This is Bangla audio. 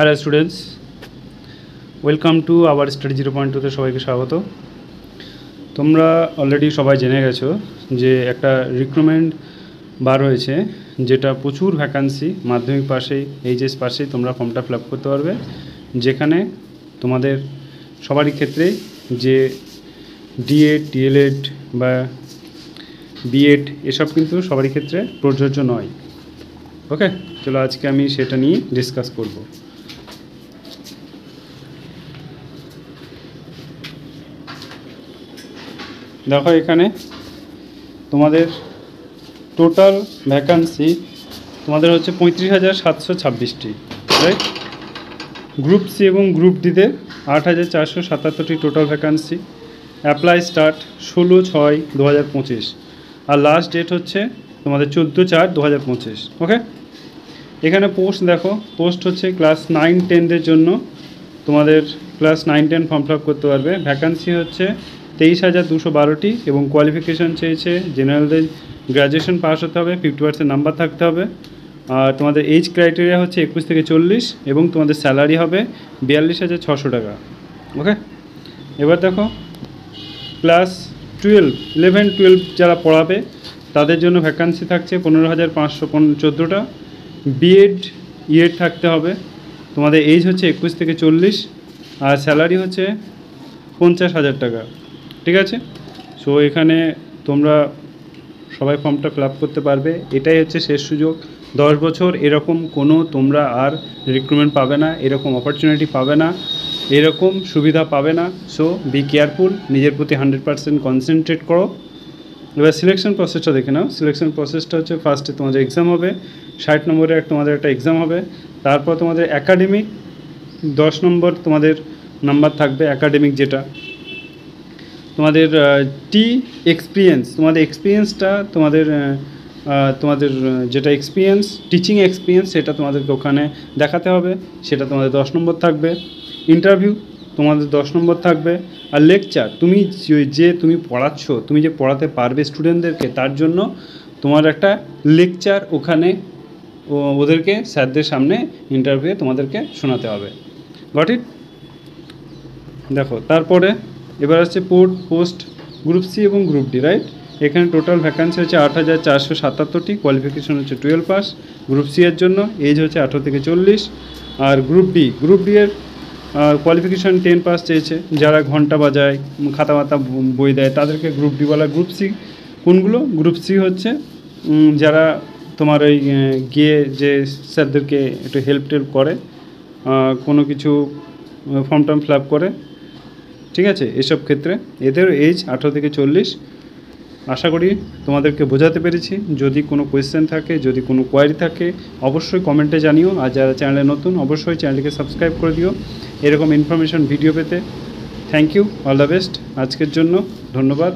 Hello students, welcome to our study 0.2তে সবাইকে স্বাগত। তোমরা অলরেডি সবাই জেনে গেছো যে একটা রিক্রুটমেন্ট বার হয়েছে, যেটা প্রচুর ভ্যাকান্সি, মাধ্যমিক পাশেই এইচএস পাশেই তোমরা ফর্মটা ফিল আপ করতে পারবে, যেখানে তোমাদের সবারই ক্ষেত্রে যে ডিএড, ডিএলএড বা বিএড এসব কিন্তু সবারই ক্ষেত্রে প্রযোজ্য নয়। ওকে, চলো আজকে আমি সেটা নিয়ে ডিসকাস করব। দেখো এখানে তোমাদের টোটাল ভ্যাকান্সি তোমাদের হচ্ছে 35,726টি, রাইট। গ্রুপ সি এবং গ্রুপ ডিতে 8,477টি টোটাল ভ্যাকান্সি। অ্যাপ্লাই স্টার্ট 16/6/2025, আর লাস্ট ডেট হচ্ছে তোমাদের 14/4/2025। ওকে, এখানে পোস্ট দেখো, পোস্ট হচ্ছে ক্লাস 9-10দের জন্য তোমাদের ক্লাস 9-10 ফর্ম ফিল আপ করতে পারবে। ভ্যাকান্সি হচ্ছে 23,212টি এবং কোয়ালিফিকেশান চেয়েছে জেনারেলদের গ্র্যাজুয়েশন পাস হতে হবে, 50% নাম্বার থাকতে হবে। আর তোমাদের এজ ক্রাইটেরিয়া হচ্ছে 21 থেকে 40 এবং তোমাদের স্যালারি হবে 42,600 টাকা। ওকে, এবার দেখো ক্লাস 11-12 যারা পড়াবে তাদের জন্য ভ্যাকান্সি থাকছে 15,514টা। বিএড ইএড থাকতে হবে, তোমাদের এজ হচ্ছে 21 থেকে 40 আর স্যালারি হচ্ছে 50,000 টাকা। ঠিক আছে, সো এখানে তোমরা সবাই ফর্মটা ফিল আপ করতে পারবে। এটাই হচ্ছে শেষ সুযোগ। 10 বছর এরকম কোনো তোমরা আর রিক্রুটমেন্ট পাবে না, এরকম অপরচুনিটি পাবে না, এরকম সুবিধা পাবে না। সো বি কেয়ারফুল, নিজের প্রতি 100% কনসেন্ট্রেট করো। এবার সিলেকশন প্রসেসটা দেখে নাও। সিলেকশন প্রসেসটা হচ্ছে ফার্স্টে তোমাদের এক্সাম হবে, 60 নম্বরের তোমাদের একটা এক্সাম হবে। তারপর তোমাদের একাডেমিক 10 নম্বর তোমাদের নাম্বার থাকবে, একাডেমিক যেটা তোমাদের এক্সপিরিয়েন্স, তোমাদের এক্সপিরিয়েন্সটা তোমাদের যেটা এক্সপিরিয়েন্স, টিচিং এক্সপিরিয়েন্স, সেটা তোমাদেরকে ওখানে দেখাতে হবে, সেটা তোমাদের 10 নম্বর থাকবে। ইন্টারভিউ তোমাদের 10 নম্বর থাকবে। আর লেকচার, তুমি পড়াচ্ছ, তুমি যে পড়াতে পারবে স্টুডেন্টদেরকে, তার জন্য তোমার একটা লেকচার ওখানে ওদেরকে স্যারদের সামনে ইন্টারভিউয়ে তোমাদেরকে শোনাতে হবে। Got it? দেখো তারপরে এবার হচ্ছে পোস্ট গ্রুপ সি এবং গ্রুপ ডি, রাইট। এখানে টোটাল ভ্যাকান্সি হচ্ছে 8,477টি, কোয়ালিফিকেশন হচ্ছে 12 পাস গ্রুপ সি এর জন্য, এজ হচ্ছে 18 থেকে 40। আর গ্রুপ ডি এর কোয়ালিফিকেশান 10 পাস চেয়েছে। যারা ঘন্টা বাজায়, খাতা বই দেয়, তাদেরকে গ্রুপ ডি বলা। গ্রুপ সি কোনগুলো? গ্রুপ সি হচ্ছে যারা তোমার ওই গিয়ে যে স্যারদেরকে একটু হেল্প করে, কোনো কিছু ফর্ম টর্ম ফিল আপ করে, ঠিক আছে, এসব ক্ষেত্রে এদের এজ 18 থেকে 40। আশা করি তোমাদেরকে বোঝাতে পেরেছি। যদি কোনো কোয়েশ্চেন থাকে, যদি কোনো কোয়ারি থাকে, অবশ্যই কমেন্টে জানিও। আর যারা চ্যানেলে নতুন, অবশ্যই চ্যানেলটিকে সাবস্ক্রাইব করে দিও এরকম ইনফরমেশন ভিডিও পেতে। Thank you, all the best. আজকের জন্য ধন্যবাদ।